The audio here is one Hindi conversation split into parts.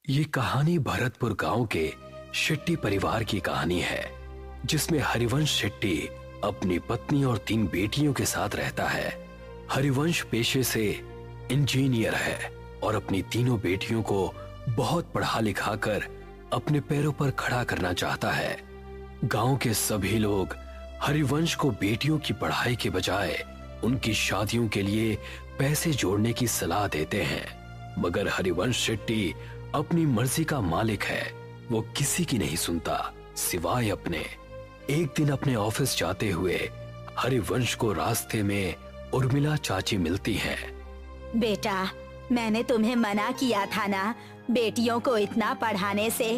ये कहानी भरतपुर गांव के शेट्टी परिवार की कहानी है, जिसमें हरिवंश शेट्टी अपनी पत्नी और 3 बेटियों के साथ रहता है। हरिवंश पेशे से इंजीनियर है और अपनी तीनों बेटियों को बहुत पढ़ा लिखा कर अपने पैरों पर खड़ा करना चाहता है। गांव के सभी लोग हरिवंश को बेटियों की पढ़ाई के बजाय उनकी शादियों के लिए पैसे जोड़ने की सलाह देते हैं, मगर हरिवंश शेट्टी अपनी मर्जी का मालिक है। वो किसी की नहीं सुनता सिवाय अपने। एक दिन अपने ऑफिस जाते हुए हरिवंश को रास्ते में उर्मिला चाची मिलती हैं। बेटा, मैंने तुम्हें मना किया था ना बेटियों को इतना पढ़ाने से,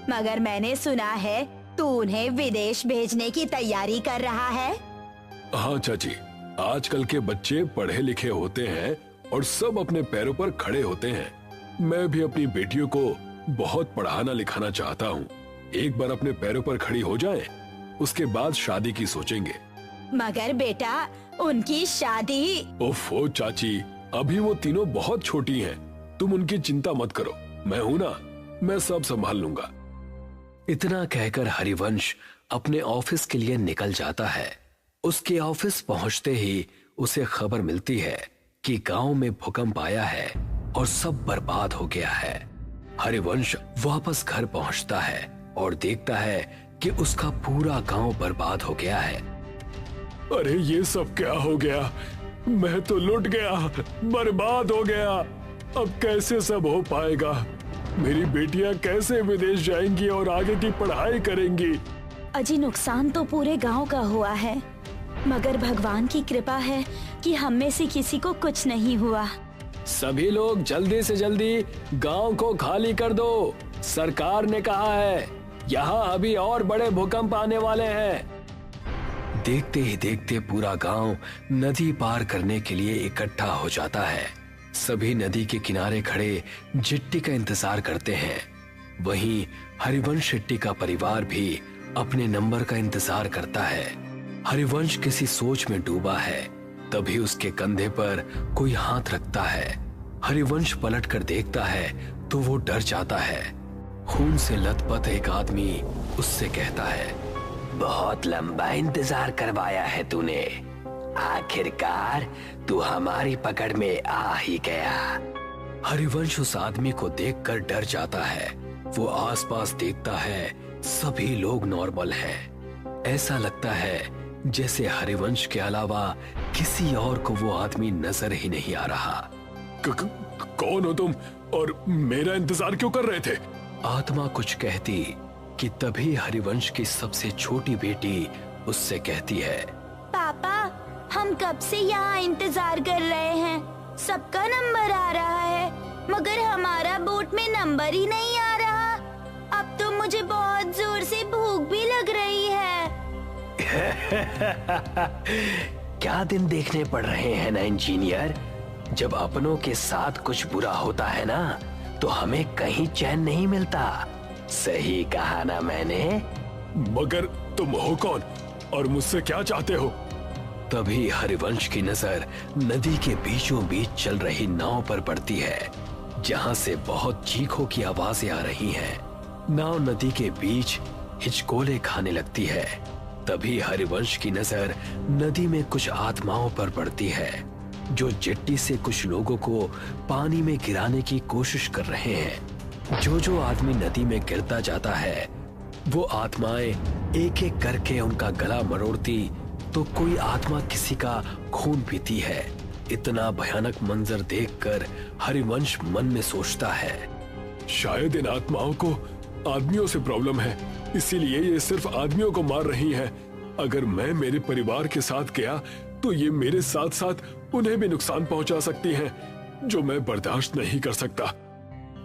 मगर मैंने सुना है तू उन्हें विदेश भेजने की तैयारी कर रहा है। हाँ चाची, आजकल के बच्चे पढ़े लिखे होते हैं और सब अपने पैरों पर खड़े होते हैं। मैं भी अपनी बेटियों को बहुत पढ़ाना लिखाना चाहता हूँ। एक बार अपने पैरों पर खड़ी हो जाएं, उसके बाद शादी की सोचेंगे। मगर बेटा, उनकी शादी। ओफो चाची, अभी वो तीनों बहुत छोटी हैं। तुम उनकी चिंता मत करो, मैं हूँ ना, मैं सब संभाल लूंगा। इतना कहकर हरिवंश अपने ऑफिस के लिए निकल जाता है। उसके ऑफिस पहुंचते ही उसे खबर मिलती है कि गांव में भूकंप आया है और सब बर्बाद हो गया है। हरिवंश वापस घर पहुंचता है और देखता है कि उसका पूरा गांव बर्बाद हो गया है। अरे ये सब क्या हो गया? मैं तो लुट गया, बर्बाद हो गया। अब कैसे सब हो पाएगा? मेरी बेटियां कैसे विदेश जाएंगी और आगे की पढ़ाई करेंगी? अजी, नुकसान तो पूरे गांव का हुआ है, मगर भगवान की कृपा है कि हम में से किसी को कुछ नहीं हुआ। सभी लोग जल्दी से जल्दी गांव को खाली कर दो। सरकार ने कहा है यहाँ अभी और बड़े भूकंप आने वाले हैं। देखते ही देखते पूरा गांव नदी पार करने के लिए इकट्ठा हो जाता है। सभी नदी के किनारे खड़े जिट्टी का इंतजार करते हैं। वहीं हरिवंश शेट्टी का परिवार भी अपने नंबर का इंतजार करता है। हरिवंश किसी सोच में डूबा है, तभी उसके कंधे पर कोई हाथ रखता है। हरिवंश पलट कर देखता है तो वो डर जाता है। खून से लथपथ एक आदमी उससे कहता है, बहुत लंबा इंतजार करवाया है तूने, आखिरकार तू हमारी पकड़ में आ ही गया। हरिवंश उस आदमी को देखकर डर जाता है। वो आसपास देखता है, सभी लोग नॉर्मल हैं। ऐसा लगता है जैसे हरिवंश के अलावा किसी और को वो आदमी नजर ही नहीं आ रहा। कौन हो तुम और मेरा इंतजार क्यों कर रहे थे? आत्मा कुछ कहती कि तभी हरिवंश की सबसे छोटी बेटी उससे कहती है, पापा, हम कब से यहाँ इंतजार कर रहे हैं। सबका नंबर आ रहा है, मगर हमारा बोट में नंबर ही नहीं आ रहा। अब तो मुझे बहुत जोर से भूख भी लग रही है। क्या दिन देखने पड़ रहे हैं ना इंजीनियर। जब अपनों के साथ कुछ बुरा होता है ना, तो हमें कहीं चैन नहीं मिलता। सही कहा ना मैंने? मगर तुम हो कौन और मुझसे क्या चाहते हो? तभी हरिवंश की नजर नदी के बीचों बीच चल रही नाव पर पड़ती है, जहां से बहुत चीखों की आवाजें आ रही हैं। नाव नदी के बीच हिचकोले खाने लगती है। तभी हरिवंश की नजर नदी में कुछ आत्माओं पर पड़ती है, जो जेट्टी से कुछ लोगों को पानी में गिराने की कोशिश कर रहे हैं। जो आदमी नदी में गिरता जाता है, वो आत्माएं एक एक करके उनका गला मरोड़ती, तो कोई आत्मा किसी का खून पीती है। इतना भयानक मंजर देखकर हरिवंश मन में सोचता है, शायद इन आत्माओं को आदमियों से प्रॉब्लम है, इसीलिए ये सिर्फ आदमियों को मार रही हैं। अगर मैं मेरे परिवार के साथ गया तो ये मेरे साथ साथ उन्हें भी नुकसान पहुंचा सकती हैं, जो मैं बर्दाश्त नहीं कर सकता।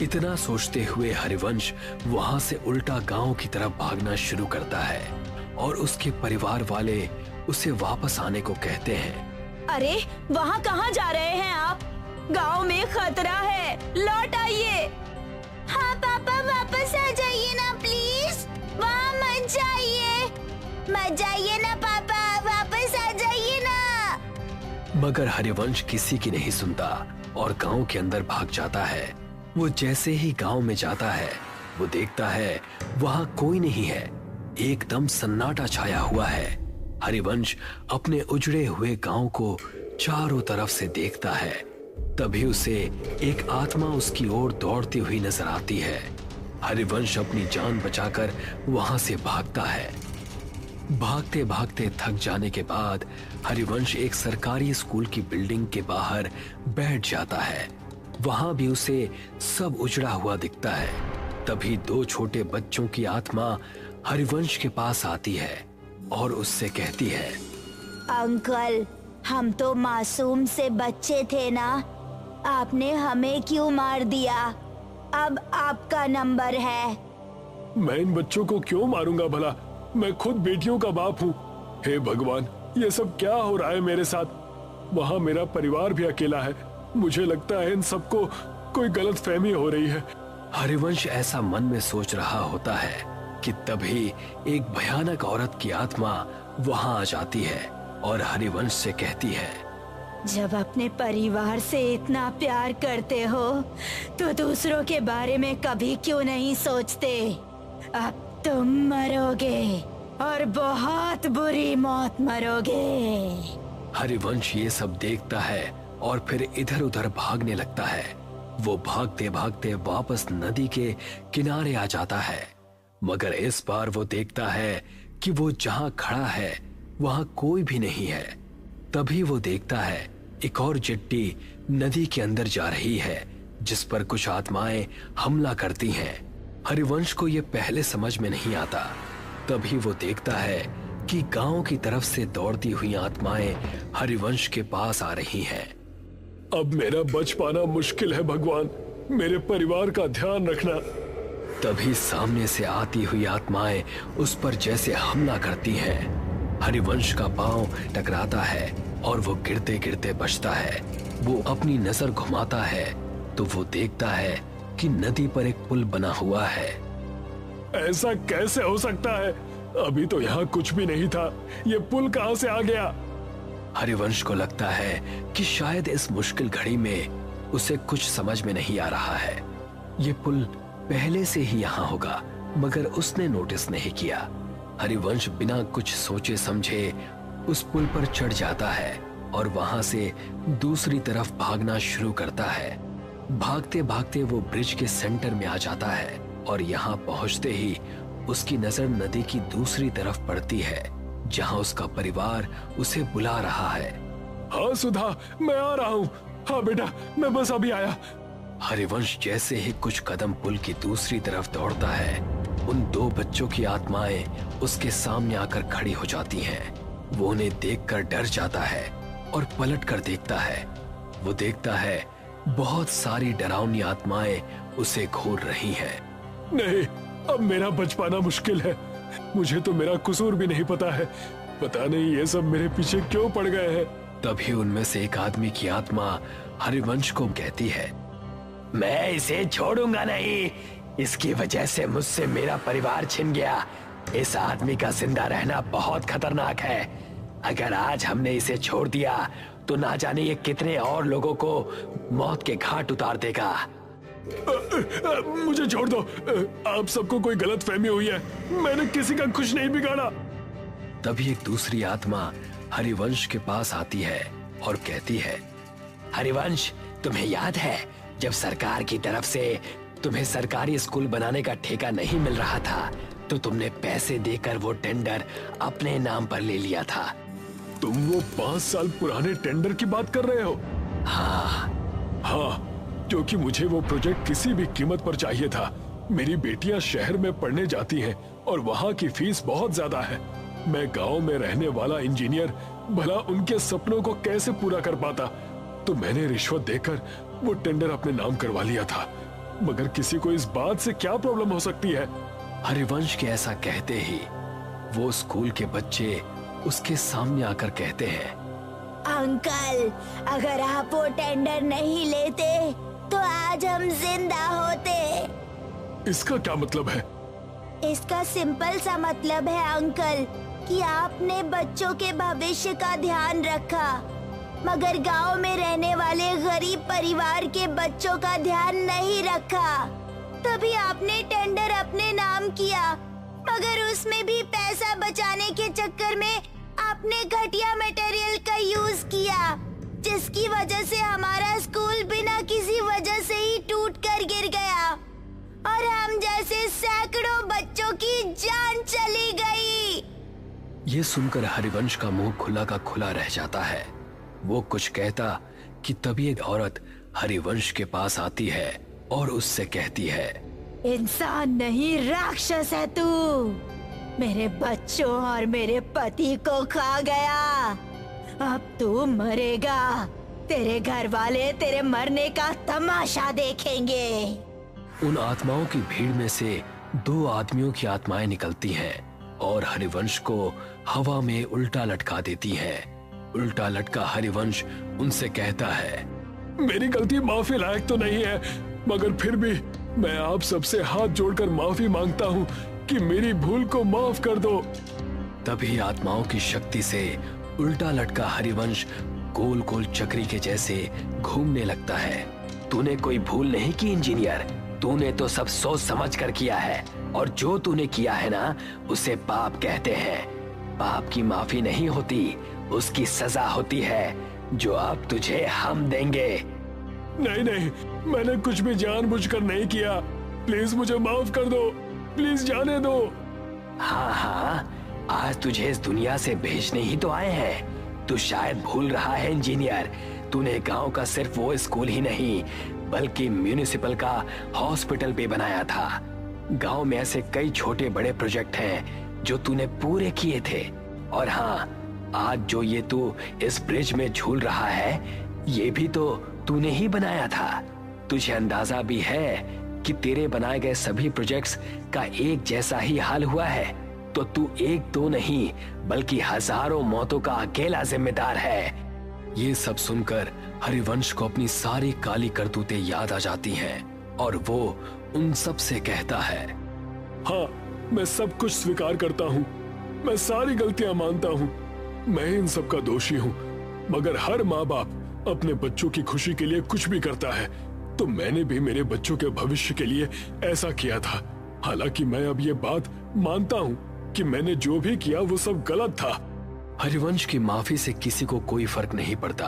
इतना सोचते हुए हरिवंश वहां से उल्टा गांव की तरफ भागना शुरू करता है और उसके परिवार वाले उसे वापस आने को कहते हैं। अरे, वहाँ कहाँ जा रहे हैं आप? गांव में खतरा है, लौट आइए। हाँ पापा, वापस आ जाइए ना प्लीज। वहाँ मत जाइए ना पापा, वापस आ जाइए ना। मगर हरिवंश किसी की नहीं सुनता और गांव के अंदर भाग जाता है। वो जैसे ही गांव में जाता है वो देखता है वहां कोई नहीं है। एकदम सन्नाटा छाया हुआ है। हरिवंश अपने उजड़े हुए गांव को चारों तरफ से देखता है। तभी उसे एक आत्मा उसकी ओर दौड़ती हुई नजर आती है। हरिवंश अपनी जान बचाकर वहां से भागता है। भागते भागते थक जाने के बाद हरिवंश एक सरकारी स्कूल की बिल्डिंग के बाहर बैठ जाता है। वहां भी उसे सब उजड़ा हुआ दिखता है। तभी दो छोटे बच्चों की आत्मा हरिवंश के पास आती है और उससे कहती है, अंकल, हम तो मासूम से बच्चे थे ना, आपने हमें क्यों मार दिया? अब आपका नंबर है। मैं इन बच्चों को क्यों मारूंगा भला? मैं खुद बेटियों का बाप हूँ। हे भगवान, ये सब क्या हो रहा है मेरे साथ? वहाँ मेरा परिवार भी अकेला है। मुझे लगता है इन सबको कोई गलतफहमी हो रही है। हरिवंश ऐसा मन में सोच रहा होता है कि तभी एक भयानक औरत की आत्मा वहां आ जाती है और हरिवंश से कहती है, जब अपने परिवार से इतना प्यार करते हो तो दूसरों के बारे में कभी क्यों नहीं सोचते? अब तुम मरोगे और बहुत बुरी मौत मरोगे। हरिवंश ये सब देखता है और फिर इधर उधर भागने लगता है। वो भागते भागते वापस नदी के किनारे आ जाता है, मगर इस बार वो देखता है कि वो जहां खड़ा है वहां कोई भी नहीं है। तभी वो देखता है एक और चिट्टी नदी के अंदर जा रही है जिस पर कुछ आत्माएं हमला करती हैं। हरिवंश को ये पहले समझ में नहीं आता। तभी वो देखता है कि गांव की तरफ से दौड़ती हुई आत्माएं हरिवंश के पास आ रही हैं। अब मेरा बच पाना मुश्किल है भगवान, मेरे परिवार का ध्यान रखना। तभी सामने से आती हुई आत्माएं उस पर जैसे हमला करती हैं। हरिवंश का पांव टकराता है और वो गिरते गिरते बचता है। वो अपनी नजर घुमाता है तो वो देखता है कि नदी पर एक पुल बना हुआ है। ऐसा कैसे हो सकता है? अभी तो यहाँ कुछ भी नहीं था, ये पुल कहाँ से आ गया? हरिवंश को लगता है कि शायद इस मुश्किल घड़ी में उसे कुछ समझ में नहीं आ रहा है। ये पुल पहले से ही यहाँ होगा, मगर उसने नोटिस नहीं किया। हरिवंश बिना कुछ सोचे समझे उस पुल पर चढ़ जाता है और वहां से दूसरी तरफ भागना शुरू करता है। भागते भागते वो ब्रिज के सेंटर में आ जाता है और यहाँ पहुंचते ही उसकी नजर नदी की दूसरी तरफ पड़ती है जहाँ उसका परिवार उसे बुला रहा है। हाँ सुधा, मैं आ रहा हूँ। हाँ बेटा, मैं बस अभी आया। हरिवंश जैसे ही कुछ कदम पुल की दूसरी तरफ दौड़ता है, उन दो बच्चों की आत्माएं उसके सामने आकर खड़ी हो जाती हैं। वो उन्हें देखकर डर जाता है और पलट कर देखता है। वो देखता है बहुत सारी डरावनी आत्माएं उसे घूर रही हैं। नहीं, अब मेरा बच पाना मुश्किल है। मुझे तो मेरा कसूर भी नहीं पता है। पता नहीं ये सब मेरे पीछे क्यों पड़ गए हैं। तभी उनमें से एक आदमी की आत्मा हरिवंश को कहती है, मैं इसे छोड़ूंगा नहीं। इसकी वजह से मुझसे मेरा परिवार छिन गया। इस आदमी का जिंदा रहना बहुत खतरनाक है। अगर आज हमने इसे छोड़ दिया तो ना जाने ये कितने और लोगों को मौत के घाट उतार देगा। मुझे छोड़ दो। आप सबको कोई गलतफहमी हुई है। मैंने किसी का कुछ नहीं बिगाड़ा। तभी एक दूसरी आत्मा हरिवंश के पास आती है और कहती है, हरिवंश, तुम्हें याद है जब सरकार की तरफ से तुम्हें सरकारी स्कूल बनाने का ठेका नहीं मिल रहा था तो तुमने पैसे देकर वो टेंडर अपने नाम पर ले लिया था। तुम वो 5 साल पुराने टेंडर की बात कर रहे हो? हाँ, क्योंकि मुझे वो प्रोजेक्ट किसी भी कीमत पर चाहिए था। मेरी बेटियां शहर में पढ़ने जाती हैं और वहाँ की फीस बहुत ज्यादा है। मैं गांव में रहने वाला इंजीनियर भला उनके सपनों को कैसे पूरा कर पाता? तो मैंने रिश्वत देकर वो टेंडर अपने नाम करवा लिया था। मगर किसी को इस बात से क्या प्रॉब्लम हो सकती है? हरिवंश के ऐसा कहते ही वो स्कूल के बच्चे उसके सामने आकर कहते हैं, अंकल, अगर आप वो टेंडर नहीं लेते तो आज हम जिंदा होते। इसका क्या मतलब है? इसका सिंपल सा मतलब है अंकल कि आपने बच्चों के भविष्य का ध्यान रखा। मगर गांव में रहने वाले गरीब परिवार के बच्चों का ध्यान नहीं रखा। तभी आपने टेंडर अपने नाम किया, मगर उसमें भी पैसा बचाने के चक्कर में आपने घटिया मटेरियल का यूज किया, जिसकी वजह से हमारा स्कूल बिना किसी वजह से ही टूट कर गिर गया और हम जैसे सैकड़ों बच्चों की जान चली गई। ये सुनकर हरिवंश का मुंह खुला का खुला रह जाता है। वो कुछ कहता कि तभी एक औरत हरिवंश के पास आती है और उससे कहती है, इंसान नहीं राक्षस है तू। मेरे बच्चों और मेरे पति को खा गया, अब तू मरेगा। तेरे घर वाले तेरे मरने का तमाशा देखेंगे। उन आत्माओं की भीड़ में से 2 आदमियों की आत्माएं निकलती हैं और हरिवंश को हवा में उल्टा लटका देती हैं। उल्टा लटका हरिवंश उनसे कहता है, मेरी गलती माफी लायक तो नहीं है, मगर फिर भी मैं आप सबसे हाथ जोड़कर माफी मांगता हूँ कि मेरी भूल को माफ कर दो। तभी आत्माओं की शक्ति से उल्टा लटका हरिवंश गोल गोल चक्री के जैसे घूमने लगता है। तूने कोई भूल नहीं की इंजीनियर, तूने तो सब सोच समझ कर किया है और जो तूने किया है ना, उसे पाप कहते हैं। पाप की माफी नहीं होती, उसकी सजा होती है, जो अब तुझे हम देंगे। नहीं नहीं, मैंने कुछ भी जानबूझकर नहीं किया। प्लीज मुझे माफ कर दो, प्लीज जाने दो। हाँ हाँ, आज तुझे इस दुनिया से भेजने ही तो आए हैं। तू शायद भूल रहा है इंजीनियर, तूने गांव का सिर्फ वो स्कूल ही नहीं बल्कि म्यूनिसिपल का हॉस्पिटल भी बनाया था। गांव में ऐसे कई छोटे बड़े प्रोजेक्ट हैं जो तूने पूरे किए थे। और हाँ, आज जो ये तू इस ब्रिज में झूल रहा है, ये भी तो तूने ही बनाया था। तुझे अंदाजा भी है कि तेरे बनाए गए सभी प्रोजेक्ट्स का एक जैसा ही हाल हुआ है, तो तू एक दो नहीं बल्कि हजारों मौतों का अकेला जिम्मेदार है। ये सब सुनकर हरिवंश को अपनी सारी काली करतूतें याद आ जाती हैं और वो उन सब से कहता है, हाँ, मैं सब कुछ स्वीकार करता हूँ, मैं सारी गलतियां मानता हूँ, मैं इन सब का दोषी हूँ। मगर हर माँ बाप अपने बच्चों की खुशी के लिए कुछ भी करता है, तो मैंने भी मेरे बच्चों के भविष्य के लिए ऐसा किया था। हालांकि मैं अब ये बात मानता हूँ कि मैंने जो भी किया वो सब गलत था। हरिवंश की माफी से किसी को कोई फर्क नहीं पड़ता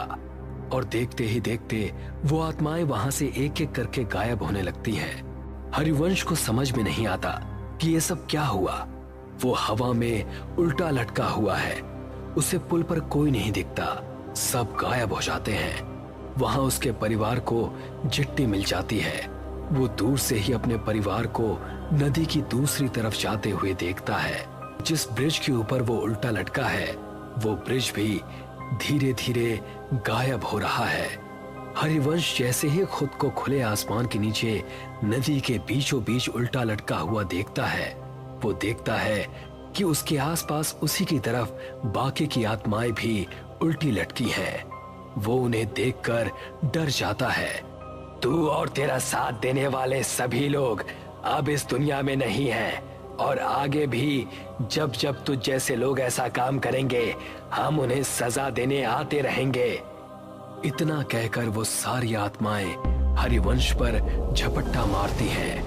और देखते ही देखते वो आत्माएं वहां से एक एक करके गायब होने लगती हैं। हरिवंश को समझ में नहीं आता कि ये सब क्या हुआ। वो हवा में उल्टा लटका हुआ है, उसे पुल पर कोई नहीं दिखता, सब गायब हो जाते हैं। वहां उसके परिवार को चिट्ठी मिल जाती है। वो दूर से ही अपने परिवार को नदी की दूसरी तरफ जाते हुए देखता है। जिस ब्रिज के ऊपर वो उल्टा लटका है, वो ब्रिज भी धीरे धीरे गायब हो रहा है। हरिवंश जैसे ही खुद को खुले आसमान के नीचे नदी के बीचों बीच उल्टा लटका हुआ देखता है, वो देखता है कि उसके आसपास उसी की तरफ बाकी की आत्माएं भी उल्टी लटकी हैं। वो उन्हें देखकर डर जाता है। तू और तेरा साथ देने वाले सभी लोग अब इस दुनिया में नहीं हैं और आगे भी जब जब तुझ जैसे लोग ऐसा काम करेंगे, हम उन्हें सजा देने आते रहेंगे। इतना कहकर वो सारी आत्माएं हरिवंश पर झपट्टा मारती हैं